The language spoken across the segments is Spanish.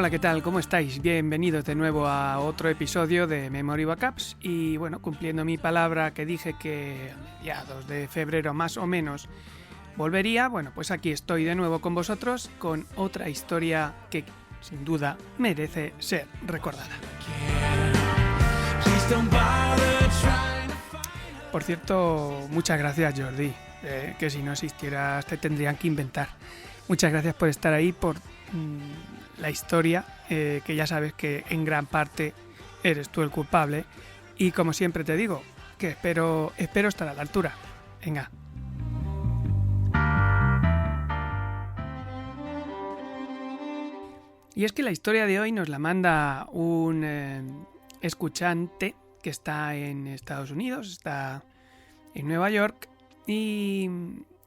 Hola, ¿qué tal? ¿Cómo estáis? Bienvenidos de nuevo a otro episodio de Memory Backups y bueno, cumpliendo mi palabra que dije que a mediados de febrero más o menos volvería, bueno, pues aquí estoy de nuevo con vosotros con otra historia que sin duda merece ser recordada. Por cierto, muchas gracias Jordi, que si no existieras te tendrían que inventar. Muchas gracias por estar ahí, por la historia, que ya sabes que en gran parte eres tú el culpable y como siempre te digo, que espero estar a la altura. Venga. Y es que la historia de hoy nos la manda un escuchante que está en Estados Unidos, está en Nueva York y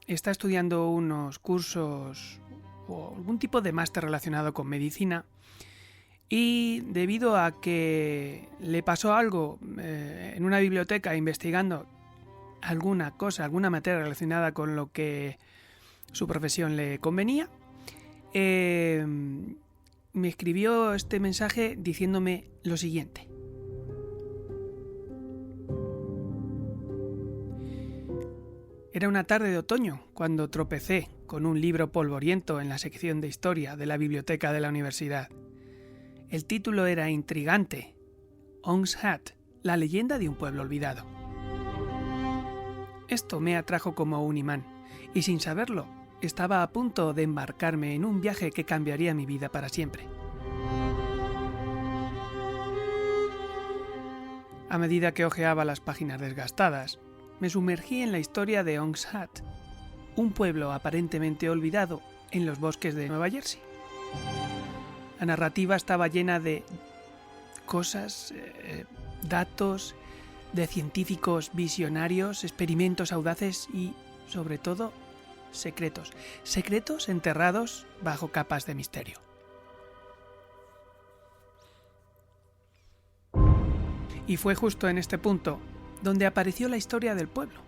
está estudiando unos cursos o algún tipo de máster relacionado con medicina y debido a que le pasó algo en una biblioteca investigando alguna cosa, alguna materia relacionada con lo que su profesión le convenía, me escribió este mensaje diciéndome lo siguiente. Era una tarde de otoño cuando tropecé con un libro polvoriento en la sección de historia de la biblioteca de la universidad. El título era intrigante: Ong's Hat, la leyenda de un pueblo olvidado. Esto me atrajo como un imán, y sin saberlo, estaba a punto de embarcarme en un viaje que cambiaría mi vida para siempre. A medida que hojeaba las páginas desgastadas, me sumergí en la historia de Ong's Hat, un pueblo aparentemente olvidado en los bosques de Nueva Jersey. La narrativa estaba llena de cosas, datos, de científicos visionarios, experimentos audaces y, sobre todo, secretos. Secretos enterrados bajo capas de misterio. Y fue justo en este punto donde apareció la historia del pueblo.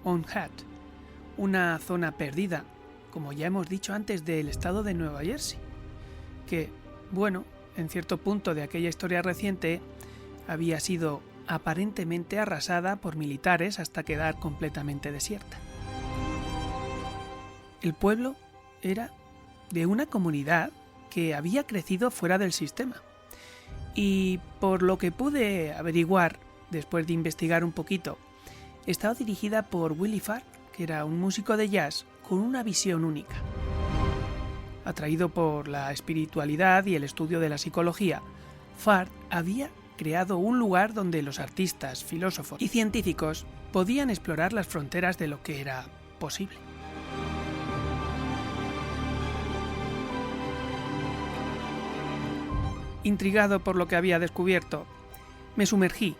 Ong's Hat, una zona perdida, como ya hemos dicho antes, del estado de Nueva Jersey, que, bueno, en cierto punto de aquella historia reciente, había sido aparentemente arrasada por militares hasta quedar completamente desierta. El pueblo era de una comunidad que había crecido fuera del sistema. Y por lo que pude averiguar, después de investigar un poquito, estaba dirigida por Willie Farr, que era un músico de jazz con una visión única. Atraído por la espiritualidad y el estudio de la psicología, Farr había creado un lugar donde los artistas, filósofos y científicos podían explorar las fronteras de lo que era posible. Intrigado por lo que había descubierto, me sumergí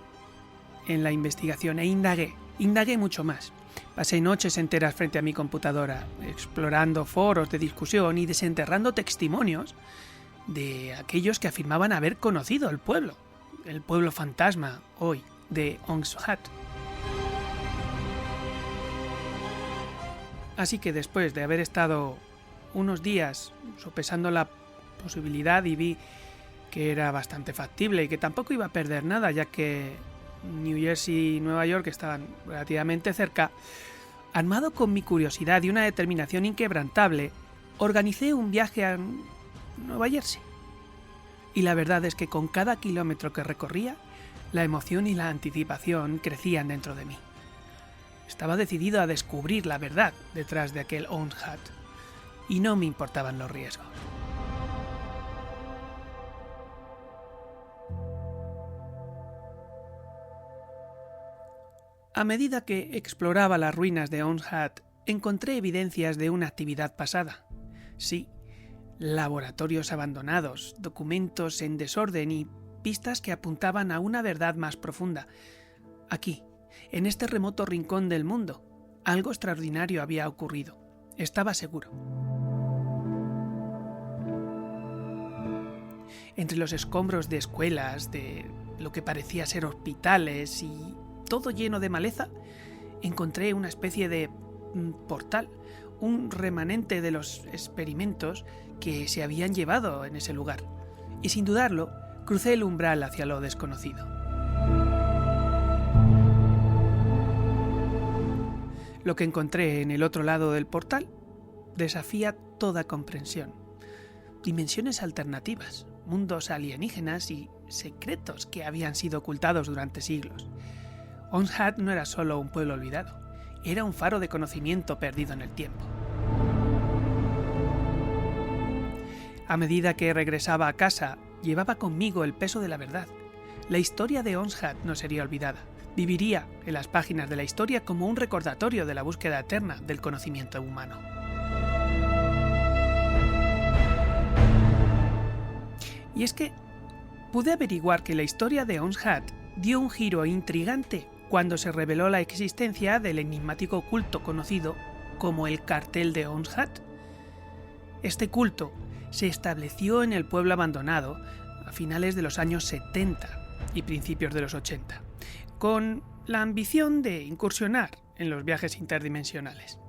en la investigación e indagué mucho más. Pasé noches enteras frente a mi computadora, explorando foros de discusión y desenterrando testimonios de aquellos que afirmaban haber conocido el pueblo fantasma hoy de Ong's Hat. Así que después de haber estado unos días sopesando la posibilidad y vi que era bastante factible y que tampoco iba a perder nada, ya que New Jersey y Nueva York estaban relativamente cerca, armado con mi curiosidad y una determinación inquebrantable, organicé un viaje a Nueva Jersey. Y la verdad es que con cada kilómetro que recorría, la emoción y la anticipación crecían dentro de mí. Estaba decidido a descubrir la verdad detrás de aquel Ong's Hat, y no me importaban los riesgos. A medida que exploraba las ruinas de Ong's Hat, encontré evidencias de una actividad pasada. Sí, laboratorios abandonados, documentos en desorden y pistas que apuntaban a una verdad más profunda. Aquí, en este remoto rincón del mundo, algo extraordinario había ocurrido. Estaba seguro. Entre los escombros de escuelas, de lo que parecía ser hospitales y todo lleno de maleza, encontré una especie de portal, un remanente de los experimentos que se habían llevado en ese lugar. y sin dudarlo, crucé el umbral hacia lo desconocido. Lo que encontré en el otro lado del portal desafía toda comprensión. Dimensiones alternativas, mundos alienígenas y secretos que habían sido ocultados durante siglos. Onshad no era solo un pueblo olvidado, era un faro de conocimiento perdido en el tiempo. A medida que regresaba a casa, llevaba conmigo el peso de la verdad. La historia de Onshad no sería olvidada. Viviría en las páginas de la historia como un recordatorio de la búsqueda eterna del conocimiento humano. Y es que pude averiguar que la historia de Onshad dio un giro intrigante cuando se reveló la existencia del enigmático culto conocido como el Cartel de Onshad. Este culto se estableció en el pueblo abandonado a finales de los años 70 y principios de los 80, con la ambición de incursionar en los viajes interdimensionales.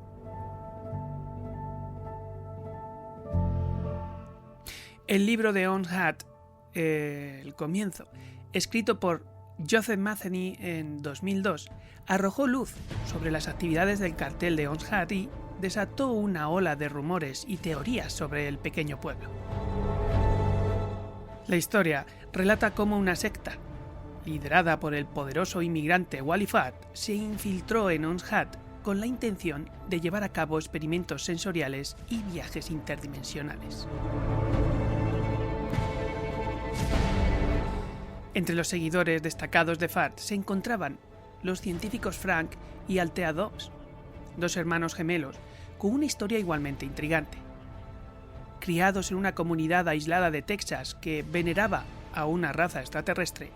El libro de Onshad, El comienzo, escrito por Joseph Matheny en 2002, arrojó luz sobre las actividades del cartel de Onshad y desató una ola de rumores y teorías sobre el pequeño pueblo. La historia relata cómo una secta, liderada por el poderoso inmigrante Wally Fad, se infiltró en Onshad con la intención de llevar a cabo experimentos sensoriales y viajes interdimensionales. Entre los seguidores destacados de Fad se encontraban los científicos Frank y Althea Dobbs, dos hermanos gemelos con una historia igualmente intrigante. Criados en una comunidad aislada de Texas que veneraba a una raza extraterrestre,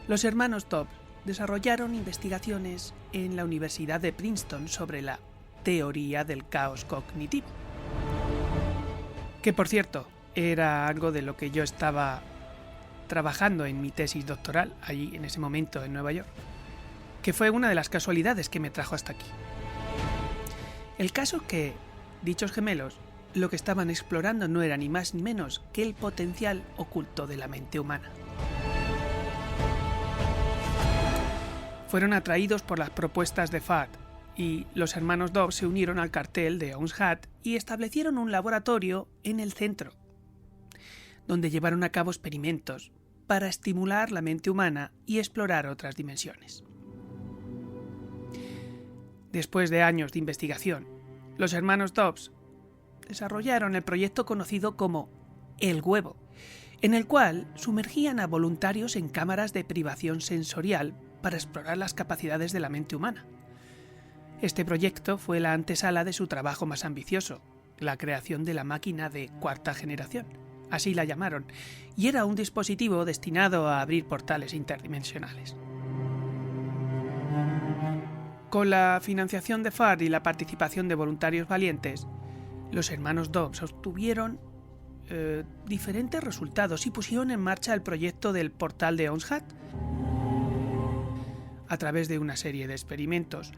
los hermanos Dobbs desarrollaron investigaciones en la Universidad de Princeton sobre la teoría del caos cognitivo, que por cierto era algo de lo que yo estaba trabajando en mi tesis doctoral allí en ese momento en Nueva York, que fue una de las casualidades que me trajo hasta aquí. El caso es que dichos gemelos lo que estaban explorando no era ni más ni menos que el potencial oculto de la mente humana. Fueron atraídos por las propuestas de Fad y los hermanos Dobbs se unieron al cartel de Onshad y establecieron un laboratorio en el centro, donde llevaron a cabo experimentos para estimular la mente humana y explorar otras dimensiones. Después de años de investigación, los hermanos Dobbs desarrollaron el proyecto conocido como El Huevo, en el cual sumergían a voluntarios en cámaras de privación sensorial para explorar las capacidades de la mente humana. Este proyecto fue la antesala de su trabajo más ambicioso, la creación de la máquina de cuarta generación, así la llamaron, y era un dispositivo destinado a abrir portales interdimensionales. Con la financiación de Fad y la participación de voluntarios valientes, los hermanos Dobbs obtuvieron diferentes resultados y pusieron en marcha el proyecto del portal de Onshad. A través de una serie de experimentos,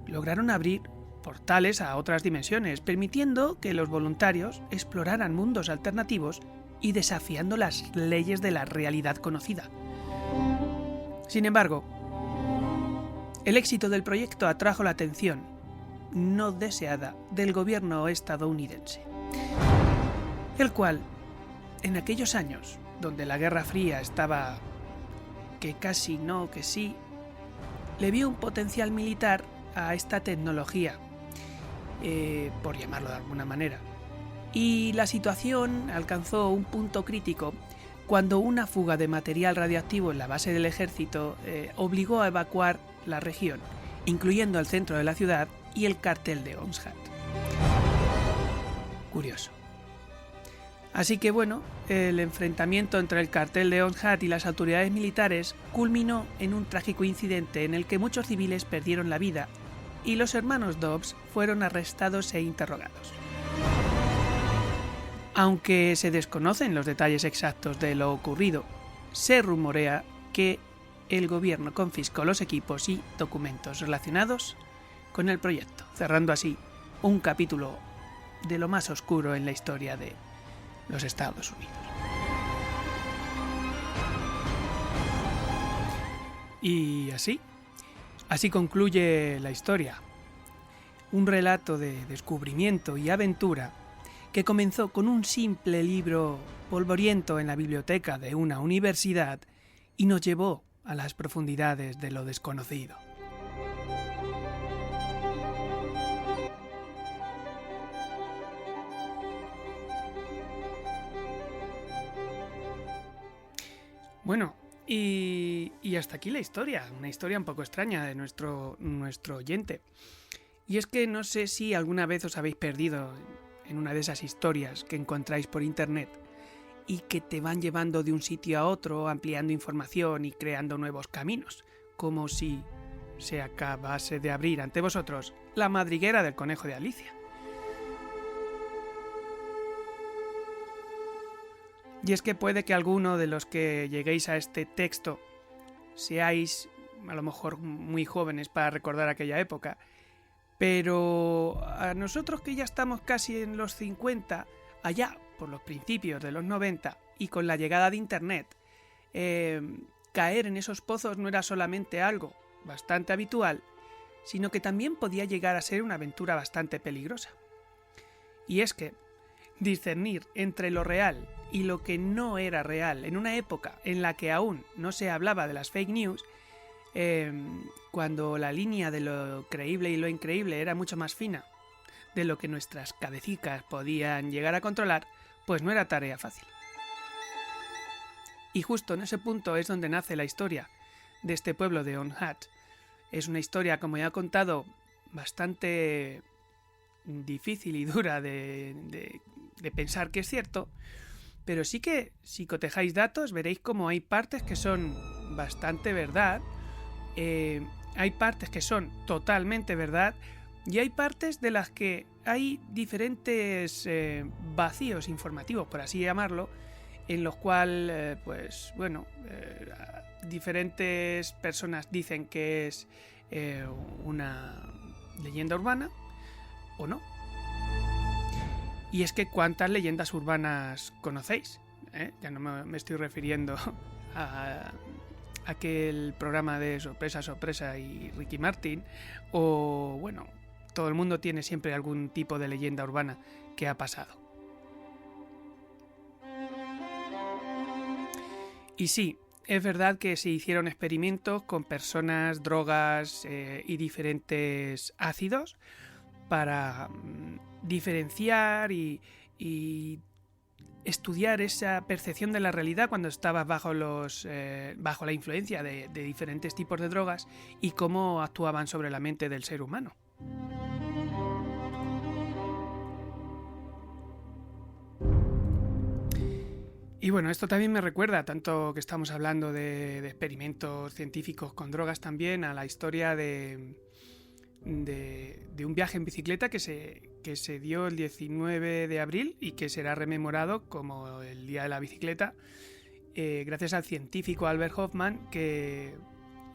lograron abrir portales a otras dimensiones, permitiendo que los voluntarios exploraran mundos alternativos y desafiando las leyes de la realidad conocida. Sin embargo, el éxito del proyecto atrajo la atención no deseada del gobierno estadounidense, el cual, en aquellos años donde la Guerra Fría estaba que casi no que sí, le vio un potencial militar a esta tecnología, por llamarlo de alguna manera. Y la situación alcanzó un punto crítico cuando una fuga de material radioactivo en la base del ejército obligó a evacuar la región, incluyendo el centro de la ciudad y el cartel de Onshad. Curioso. Así que bueno, el enfrentamiento entre el cartel de Onshad y las autoridades militares culminó en un trágico incidente en el que muchos civiles perdieron la vida y los hermanos Dobbs fueron arrestados e interrogados. Aunque se desconocen los detalles exactos de lo ocurrido, se rumorea que el gobierno confiscó los equipos y documentos relacionados con el proyecto, cerrando así un capítulo de lo más oscuro en la historia de los Estados Unidos. Y así concluye la historia. Un relato de descubrimiento y aventura que comenzó con un simple libro polvoriento en la biblioteca de una universidad y nos llevó a las profundidades de lo desconocido. Bueno, y hasta aquí la historia, una historia un poco extraña de nuestro oyente. Y es que no sé si alguna vez os habéis perdido en una de esas historias que encontráis por internet y que te van llevando de un sitio a otro, ampliando información y creando nuevos caminos, como si se acabase de abrir ante vosotros la madriguera del conejo de Alicia. Y es que puede que alguno de los que lleguéis a este texto seáis a lo mejor muy jóvenes para recordar aquella época, pero a nosotros que ya estamos casi en los 50, allá por los principios de los 90 y con la llegada de internet, caer en esos pozos no era solamente algo bastante habitual, sino que también podía llegar a ser una aventura bastante peligrosa. Y es que discernir entre lo real y lo que no era real en una época en la que aún no se hablaba de las fake news, cuando la línea de lo creíble y lo increíble era mucho más fina de lo que nuestras cabecicas podían llegar a controlar, pues no era tarea fácil. Y justo en ese punto es donde nace la historia de este pueblo de Onhat. Es una historia, como ya he contado, bastante difícil y dura de pensar que es cierto, pero sí que si cotejáis datos veréis como hay partes que son bastante verdad, hay partes que son totalmente verdad y hay partes de las que hay diferentes vacíos informativos, por así llamarlo, en los cuales, diferentes personas dicen que es una leyenda urbana o no. Y es que ¿cuántas leyendas urbanas conocéis? Ya no me estoy refiriendo a aquel programa de Sorpresa, Sorpresa y Ricky Martin, o bueno, todo el mundo tiene siempre algún tipo de leyenda urbana que ha pasado. Y sí, es verdad que se hicieron experimentos con personas, drogas y diferentes ácidos para diferenciar y estudiar esa percepción de la realidad cuando estabas bajo la influencia de diferentes tipos de drogas y cómo actuaban sobre la mente del ser humano. Y bueno, esto también me recuerda, tanto que estamos hablando de experimentos científicos con drogas, también a la historia de un viaje en bicicleta que se dio el 19 de abril y que será rememorado como el Día de la Bicicleta, gracias al científico Albert Hoffman, que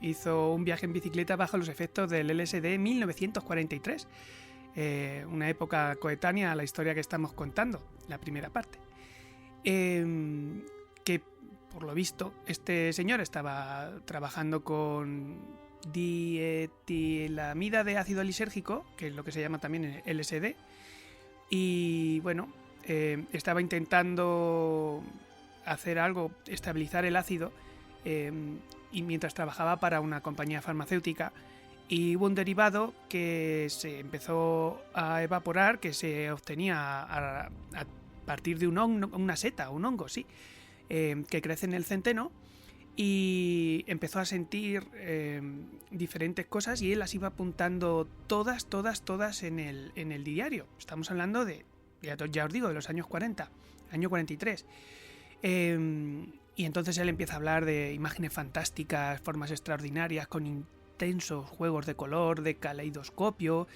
hizo un viaje en bicicleta bajo los efectos del LSD en 1943, una época coetánea a la historia que estamos contando, la primera parte. Que por lo visto este señor estaba trabajando con dietilamida de ácido lisérgico, que es lo que se llama también LSD, y bueno, estaba intentando hacer algo, estabilizar el ácido, y mientras trabajaba para una compañía farmacéutica, y hubo un derivado que se empezó a evaporar, que se obtenía a partir de una seta, un hongo, sí, que crece en el centeno, y empezó a sentir diferentes cosas y él las iba apuntando todas en el diario. Estamos hablando de, ya os digo, de los años 40, año 43. Y entonces él empieza a hablar de imágenes fantásticas, formas extraordinarias, con intensos juegos de color, de caleidoscopio.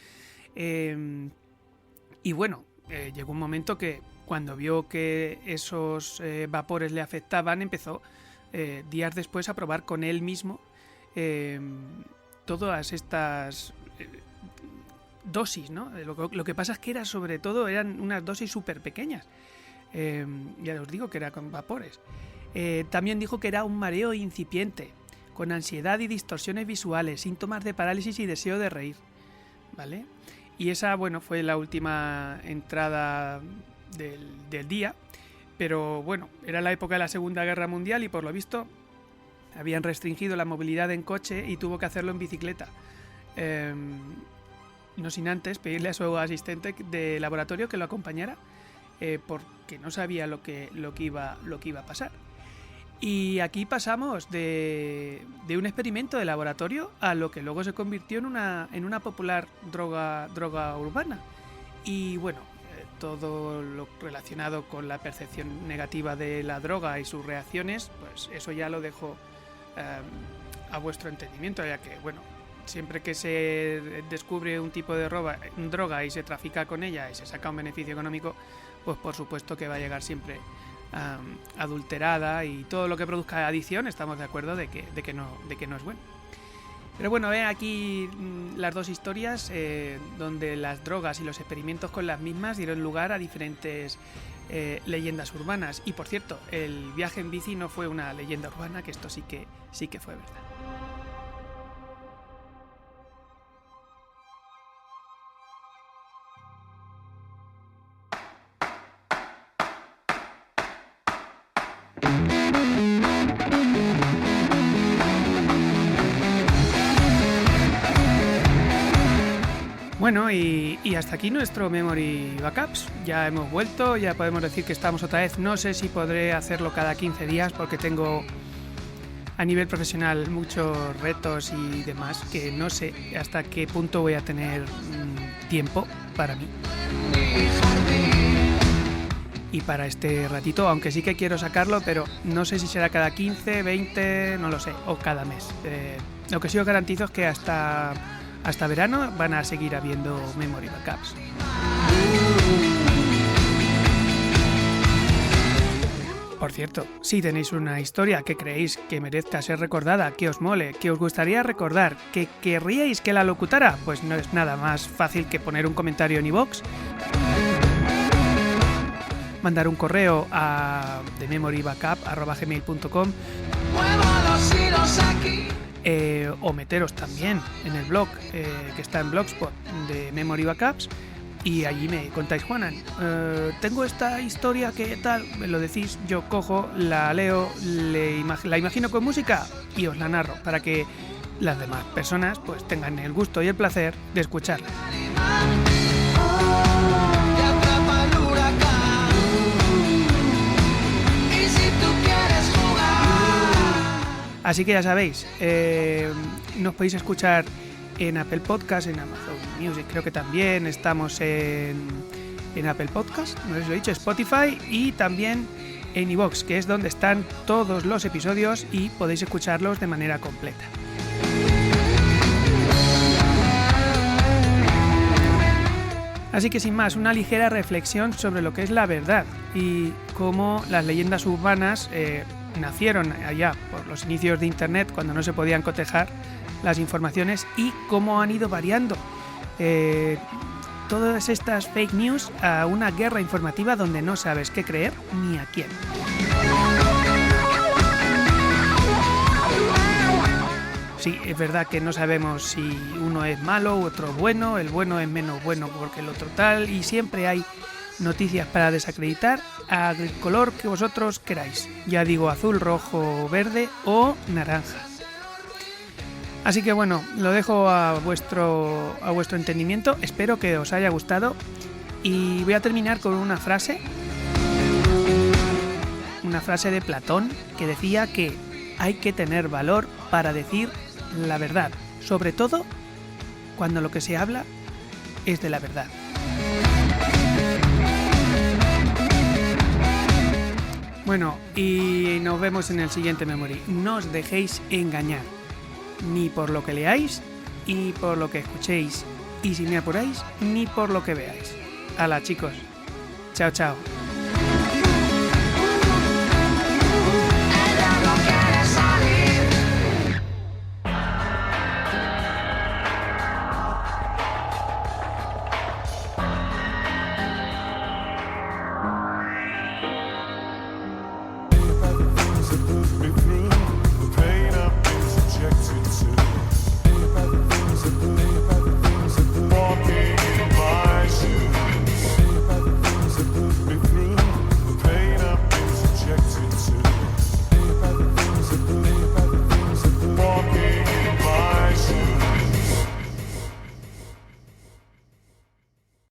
Y bueno, llegó un momento que cuando vio que esos vapores le afectaban, empezó días después a probar con él mismo todas estas dosis, ¿no? Lo que pasa es que eran unas dosis súper pequeñas. Ya os digo que era con vapores. También dijo que era un mareo incipiente, con ansiedad y distorsiones visuales, síntomas de parálisis y deseo de reír, ¿vale? Y esa, bueno, fue la última entrada del día, pero bueno, era la época de la Segunda Guerra Mundial y por lo visto habían restringido la movilidad en coche y tuvo que hacerlo en bicicleta. No sin antes pedirle a su asistente de laboratorio que lo acompañara, porque no sabía lo que iba a pasar. Y aquí pasamos de un experimento de laboratorio a lo que luego se convirtió en una popular droga urbana. Y bueno, todo lo relacionado con la percepción negativa de la droga y sus reacciones, pues eso ya lo dejo a vuestro entendimiento, ya que bueno, siempre que se descubre un tipo de droga y se trafica con ella y se saca un beneficio económico, pues por supuesto que va a llegar siempre adulterada, y todo lo que produzca adicción estamos de acuerdo de que no es bueno. Pero bueno, aquí las dos historias donde las drogas y los experimentos con las mismas dieron lugar a diferentes leyendas urbanas. Y por cierto, el viaje en bici no fue una leyenda urbana, que esto sí que fue verdad. Bueno, y hasta aquí nuestro Memory Backups. Ya hemos vuelto, ya podemos decir que estamos otra vez. No sé si podré hacerlo cada 15 días porque tengo a nivel profesional muchos retos y demás, que no sé hasta qué punto voy a tener tiempo para mí y para este ratito, aunque sí que quiero sacarlo, pero no sé si será cada 15, 20, no lo sé, o cada mes. Lo que sí os garantizo es que hasta verano van a seguir habiendo Memory Backups. Por cierto, si tenéis una historia que creéis que merezca ser recordada, que os mole, que os gustaría recordar, que querríais que la locutara, pues no es nada más fácil que poner un comentario en iVoox, mandar un correo a thememorybackup@gmail.com o meteros también en el blog que está en Blogspot de Memory Backups, y allí me contáis: Juanan, tengo esta historia, que tal, me lo decís, yo cojo, la leo, la imagino con música y os la narro para que las demás personas pues tengan el gusto y el placer de escucharla. Así que ya sabéis, nos podéis escuchar en Apple Podcast, en Amazon Music, creo que también estamos en Apple Podcast, no os lo he dicho, Spotify, y también en iVoox, que es donde están todos los episodios y podéis escucharlos de manera completa. Así que sin más, una ligera reflexión sobre lo que es la verdad y cómo las leyendas urbanas nacieron allá por los inicios de Internet, cuando no se podían cotejar las informaciones, y cómo han ido variando todas estas fake news a una guerra informativa donde no sabes qué creer ni a quién. Sí, es verdad que no sabemos si uno es malo u otro bueno, el bueno es menos bueno porque el otro tal, y siempre hay noticias para desacreditar al color que vosotros queráis. Ya digo, azul, rojo, verde o naranja. Así que bueno, lo dejo a vuestro entendimiento. Espero que os haya gustado. Y voy a terminar con una frase de Platón, que decía que hay que tener valor para decir la verdad, sobre todo cuando lo que se habla es de la verdad. Bueno, y nos vemos en el siguiente Memory. No os dejéis engañar, ni por lo que leáis, ni por lo que escuchéis, y si me apuráis, ni por lo que veáis. ¡Hala, chicos! Chao, chao.